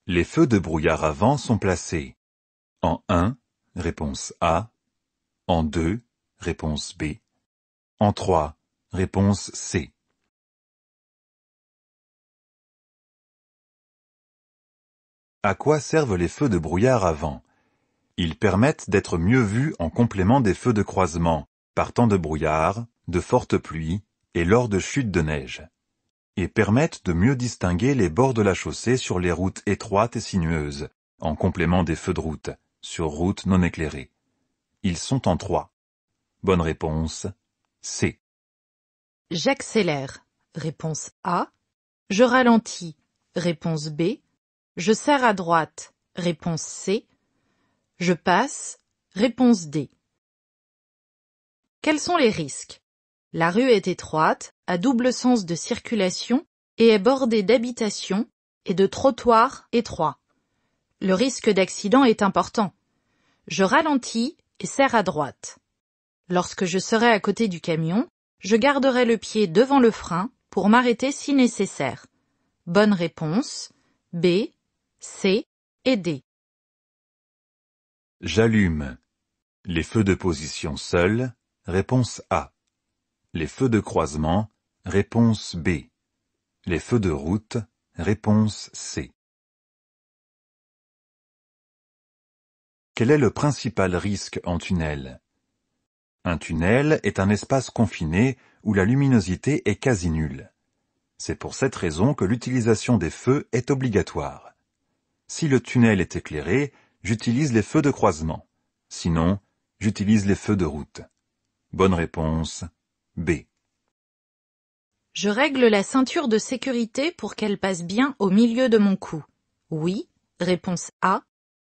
Les feux de brouillard avant sont placés en 1, réponse A, en 2, réponse B, en 3, réponse C. À quoi servent les feux de brouillard avant? Ils permettent d'être mieux vus en complément des feux de croisement, par temps de brouillard, de fortes pluies et lors de chutes de neige, et permettent de mieux distinguer les bords de la chaussée sur les routes étroites et sinueuses, en complément des feux de route, sur routes non éclairées. Ils sont en 3. Bonne réponse, C. J'accélère. Réponse A. Je ralentis. Réponse B. Je serre à droite. Réponse C. Je passe. Réponse D. Quels sont les risques? La rue est étroite, à double sens de circulation et est bordée d'habitations et de trottoirs étroits. Le risque d'accident est important. Je ralentis et serre à droite. Lorsque je serai à côté du camion, je garderai le pied devant le frein pour m'arrêter si nécessaire. Bonne réponse, B, C et D. J'allume. Les feux de position seuls, réponse A. Les feux de croisement, réponse B. Les feux de route, réponse C. Quel est le principal risque en tunnel? Un tunnel est un espace confiné où la luminosité est quasi nulle. C'est pour cette raison que l'utilisation des feux est obligatoire. Si le tunnel est éclairé, j'utilise les feux de croisement. Sinon, j'utilise les feux de route. Bonne réponse, B. Je règle la ceinture de sécurité pour qu'elle passe bien au milieu de mon cou. Oui, réponse A.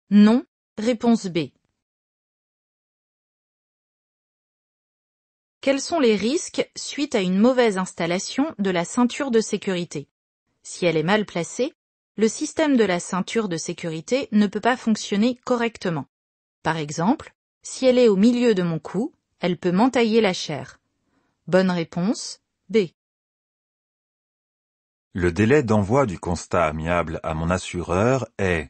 Non, réponse B. Quels sont les risques suite à une mauvaise installation de la ceinture de sécurité? Si elle est mal placée, le système de la ceinture de sécurité ne peut pas fonctionner correctement. Par exemple, si elle est au milieu de mon cou, elle peut m'entailler la chair. Bonne réponse, B. Le délai d'envoi du constat amiable à mon assureur est,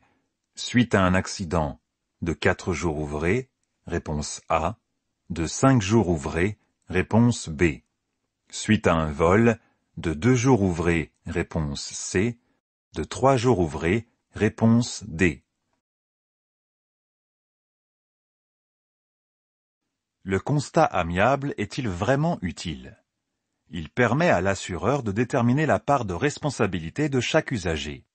suite à un accident, de 4 jours ouvrés, réponse A, de 5 jours ouvrés, réponse B. Suite à un vol, de 2 jours ouvrés, réponse C, de 3 jours ouvrés, réponse D. Le constat amiable est-il vraiment utile? Il permet à l'assureur de déterminer la part de responsabilité de chaque usager.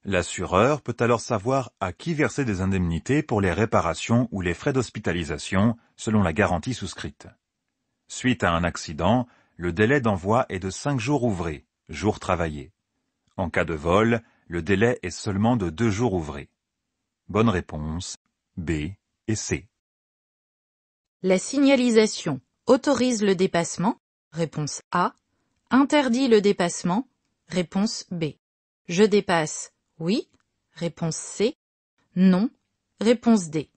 L'assureur peut alors savoir à qui verser des indemnités pour les réparations ou les frais d'hospitalisation selon la garantie souscrite. Suite à un accident, le délai d'envoi est de 5 jours ouvrés, jours travaillés. En cas de vol, le délai est seulement de 2 jours ouvrés. Bonne réponse, B et C. La signalisation autorise le dépassement, réponse A. Interdit le dépassement, réponse B. Je dépasse, oui, réponse C. Non, réponse D.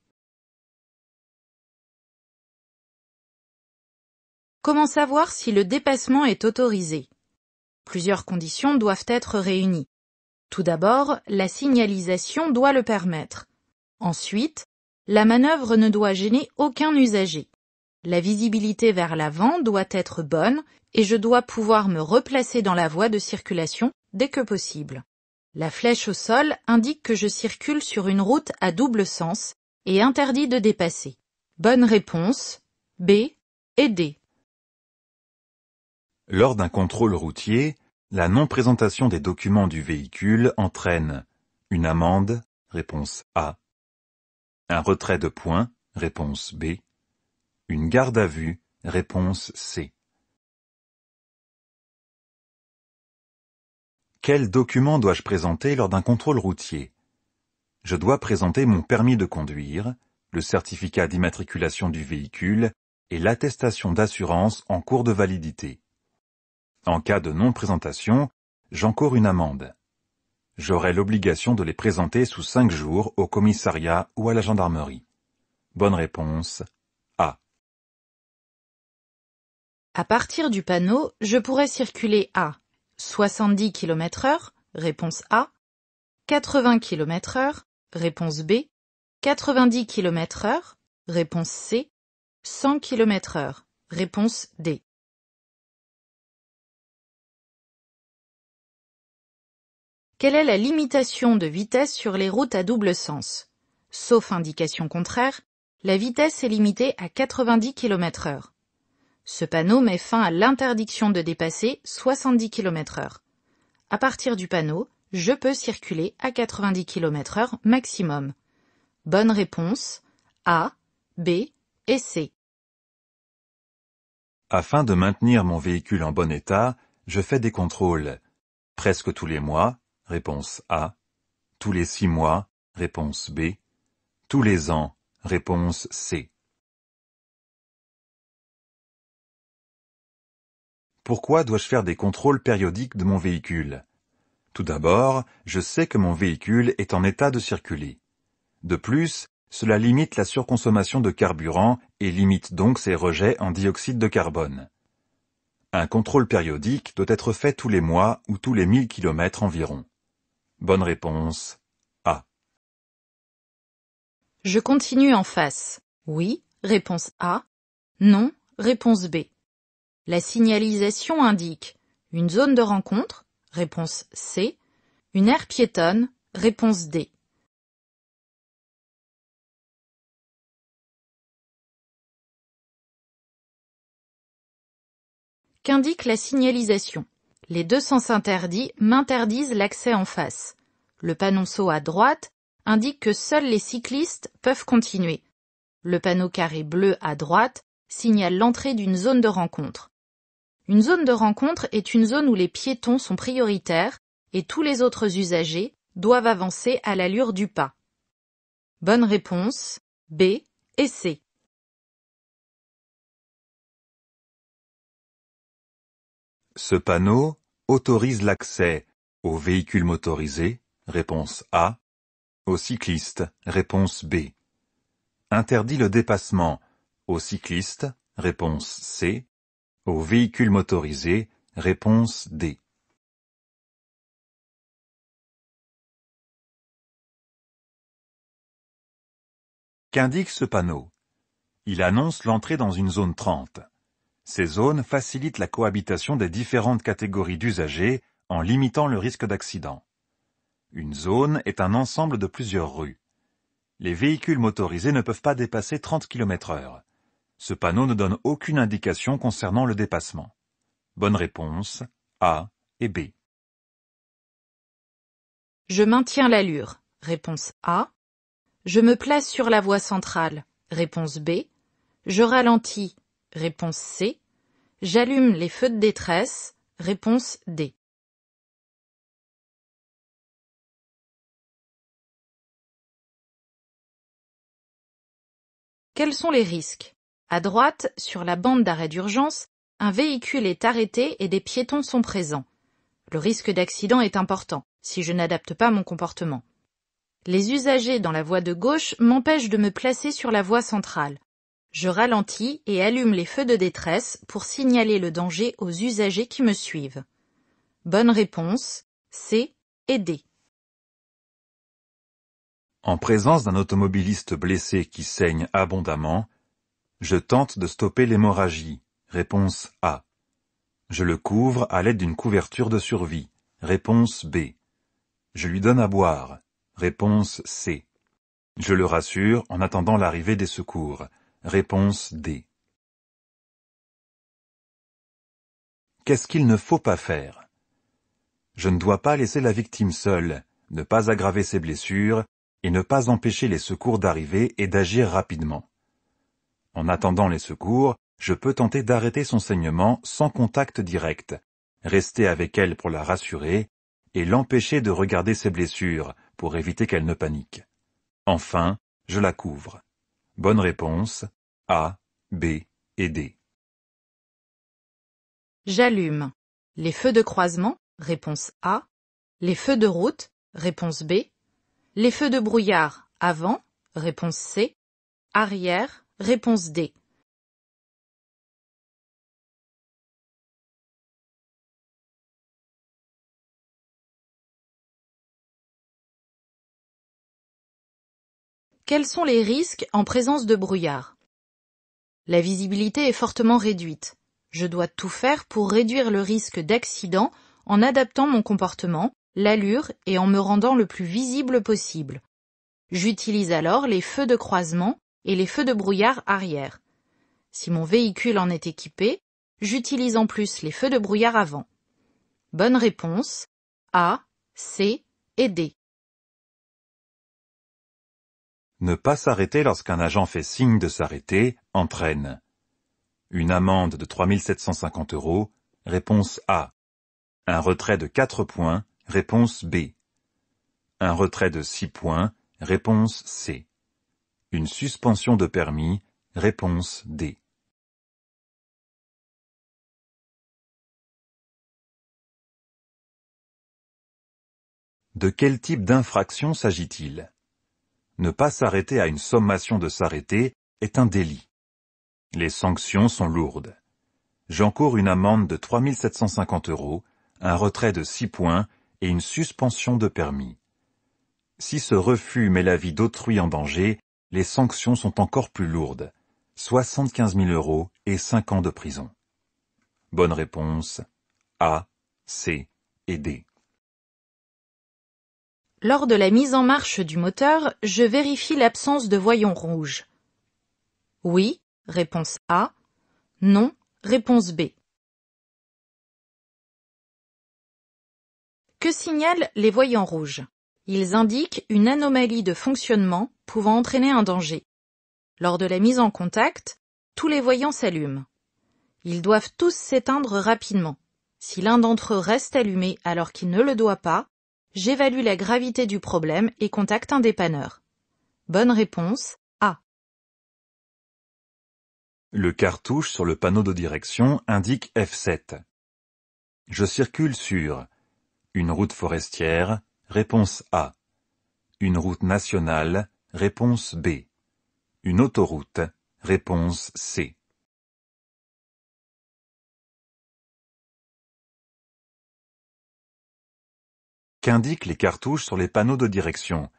Comment savoir si le dépassement est autorisé? Plusieurs conditions doivent être réunies. Tout d'abord, la signalisation doit le permettre. Ensuite, la manœuvre ne doit gêner aucun usager. La visibilité vers l'avant doit être bonne et je dois pouvoir me replacer dans la voie de circulation dès que possible. La flèche au sol indique que je circule sur une route à double sens et interdit de dépasser. Bonne réponse, B et D. Lors d'un contrôle routier, la non-présentation des documents du véhicule entraîne une amende, réponse A, un retrait de points, réponse B, une garde à vue, réponse C. Quel document dois-je présenter lors d'un contrôle routier? Je dois présenter mon permis de conduire, le certificat d'immatriculation du véhicule et l'attestation d'assurance en cours de validité. En cas de non-présentation, j'encours une amende. J'aurai l'obligation de les présenter sous 5 jours au commissariat ou à la gendarmerie. Bonne réponse, A. À partir du panneau, je pourrais circuler à 70 km/h, réponse A, 80 km/h, réponse B. 90 km/h, réponse C. 100 km/h, réponse D. Quelle est la limitation de vitesse sur les routes à double sens? Sauf indication contraire, la vitesse est limitée à 90 km/h. Ce panneau met fin à l'interdiction de dépasser 70 km/h. À partir du panneau, je peux circuler à 90 km/h maximum. Bonne réponse A, B et C. Afin de maintenir mon véhicule en bon état, je fais des contrôles. Presque tous les mois, réponse A. Tous les 6 mois, réponse B. Tous les ans, réponse C. Pourquoi dois-je faire des contrôles périodiques de mon véhicule? Tout d'abord, je sais que mon véhicule est en état de circuler. De plus, cela limite la surconsommation de carburant et limite donc ses rejets en dioxyde de carbone. Un contrôle périodique doit être fait tous les mois ou tous les 1000 km environ. Bonne réponse A. Je continue en face. Oui, réponse A. Non, réponse B. La signalisation indique une zone de rencontre, réponse C. Une aire piétonne, réponse D. Qu'indique la signalisation? Les deux sens interdits m'interdisent l'accès en face. Le panonceau à droite indique que seuls les cyclistes peuvent continuer. Le panneau carré bleu à droite signale l'entrée d'une zone de rencontre. Une zone de rencontre est une zone où les piétons sont prioritaires et tous les autres usagers doivent avancer à l'allure du pas. Bonne réponse B et C. Ce panneau autorise l'accès aux véhicules motorisés, réponse A, aux cyclistes, réponse B. Interdit le dépassement aux cyclistes, réponse C, aux véhicules motorisés, réponse D. Qu'indique ce panneau? Il annonce l'entrée dans une zone 30. Ces zones facilitent la cohabitation des différentes catégories d'usagers en limitant le risque d'accident. Une zone est un ensemble de plusieurs rues. Les véhicules motorisés ne peuvent pas dépasser 30 km/h. Ce panneau ne donne aucune indication concernant le dépassement. Bonne réponse A et B. Je maintiens l'allure, réponse A. Je me place sur la voie centrale, réponse B. Je ralentis, réponse C. J'allume les feux de détresse, réponse D. Quels sont les risques? À droite, sur la bande d'arrêt d'urgence, un véhicule est arrêté et des piétons sont présents. Le risque d'accident est important si je n'adapte pas mon comportement. Les usagers dans la voie de gauche m'empêchent de me placer sur la voie centrale. Je ralentis et allume les feux de détresse pour signaler le danger aux usagers qui me suivent. Bonne réponse, C et D. En présence d'un automobiliste blessé qui saigne abondamment, je tente de stopper l'hémorragie. Réponse A. Je le couvre à l'aide d'une couverture de survie. Réponse B. Je lui donne à boire. Réponse C. Je le rassure en attendant l'arrivée des secours. Réponse D. Qu'est-ce qu'il ne faut pas faire? Je ne dois pas laisser la victime seule, ne pas aggraver ses blessures et ne pas empêcher les secours d'arriver et d'agir rapidement. En attendant les secours, je peux tenter d'arrêter son saignement sans contact direct, rester avec elle pour la rassurer et l'empêcher de regarder ses blessures pour éviter qu'elle ne panique. Enfin, je la couvre. Bonne réponse A, B et D. J'allume les feux de croisement, réponse A. Les feux de route, réponse B. Les feux de brouillard, avant, réponse C. Arrière, réponse D. Quels sont les risques en présence de brouillard? La visibilité est fortement réduite. Je dois tout faire pour réduire le risque d'accident en adaptant mon comportement, l'allure et en me rendant le plus visible possible. J'utilise alors les feux de croisement et les feux de brouillard arrière. Si mon véhicule en est équipé, j'utilise en plus les feux de brouillard avant. Bonne réponse A, C et D. Ne pas s'arrêter lorsqu'un agent fait signe de s'arrêter entraîne une amende de 3 750 €, réponse A. Un retrait de 4 points, réponse B. Un retrait de 6 points, réponse C. Une suspension de permis, réponse D. De quel type d'infraction s'agit-il? Ne pas s'arrêter à une sommation de s'arrêter est un délit. Les sanctions sont lourdes. J'encours une amende de 3 750 €, un retrait de 6 points et une suspension de permis. Si ce refus met la vie d'autrui en danger, les sanctions sont encore plus lourdes, 75 000 € et 5 ans de prison. Bonne réponse A, C et D. Lors de la mise en marche du moteur, je vérifie l'absence de voyants rouges. Oui, réponse A. Non, réponse B. Que signalent les voyants rouges? Ils indiquent une anomalie de fonctionnement pouvant entraîner un danger. Lors de la mise en contact, tous les voyants s'allument. Ils doivent tous s'éteindre rapidement. Si l'un d'entre eux reste allumé alors qu'il ne le doit pas, j'évalue la gravité du problème et contacte un dépanneur. Bonne réponse A. Le cartouche sur le panneau de direction indique F7. Je circule sur une route forestière, réponse A. Une route nationale, réponse B. Une autoroute, réponse C. Qu'indiquent les cartouches sur les panneaux de direction?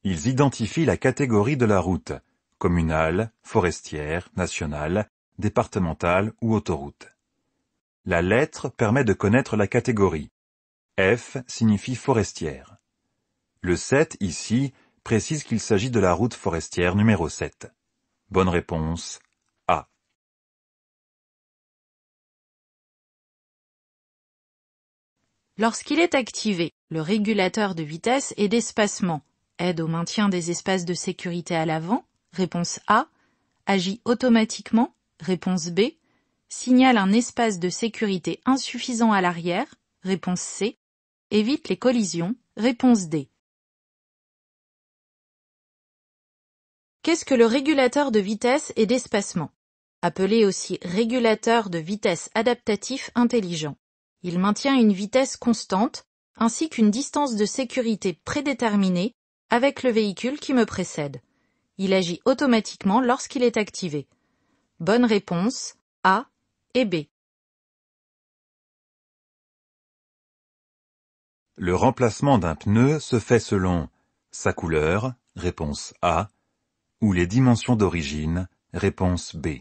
Ils identifient la catégorie de la route, communale, forestière, nationale, départementale ou autoroute. La lettre permet de connaître la catégorie. F signifie forestière. Le 7 ici précise qu'il s'agit de la route forestière numéro 7. Bonne réponse A. Lorsqu'il est activé, le régulateur de vitesse et d'espacement aide au maintien des espaces de sécurité à l'avant, réponse A, agit automatiquement, réponse B, signale un espace de sécurité insuffisant à l'arrière, réponse C, évite les collisions, réponse D. Qu'est-ce que le régulateur de vitesse et d'espacement? Appelé aussi régulateur de vitesse adaptatif intelligent. Il maintient une vitesse constante ainsi qu'une distance de sécurité prédéterminée avec le véhicule qui me précède. Il agit automatiquement lorsqu'il est activé. Bonne réponse A et B. Le remplacement d'un pneu se fait selon sa couleur, réponse A, ou les dimensions d'origine, réponse B.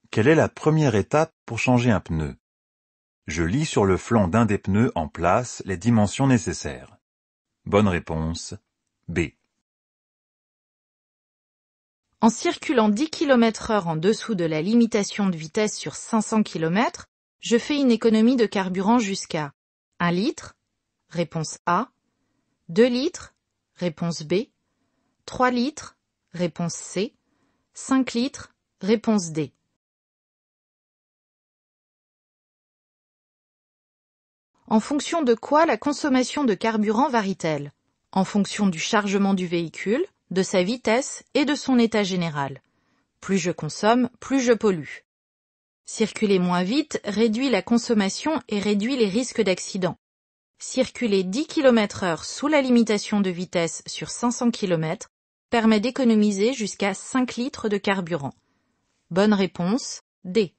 Quelle est la première étape pour changer un pneu? Je lis sur le flanc d'un des pneus en place les dimensions nécessaires. Bonne réponse B. En circulant 10 km/h en dessous de la limitation de vitesse sur 500 km, je fais une économie de carburant jusqu'à 1 litre, réponse A, 2 litres, réponse B, 3 litres, réponse C, 5 litres, réponse D. En fonction de quoi la consommation de carburant varie-t-elle? En fonction du chargement du véhicule, de sa vitesse et de son état général. Plus je consomme, plus je pollue. Circuler moins vite réduit la consommation et réduit les risques d'accident. Circuler 10 km/h sous la limitation de vitesse sur 500 km permet d'économiser jusqu'à 5 litres de carburant. Bonne réponse D.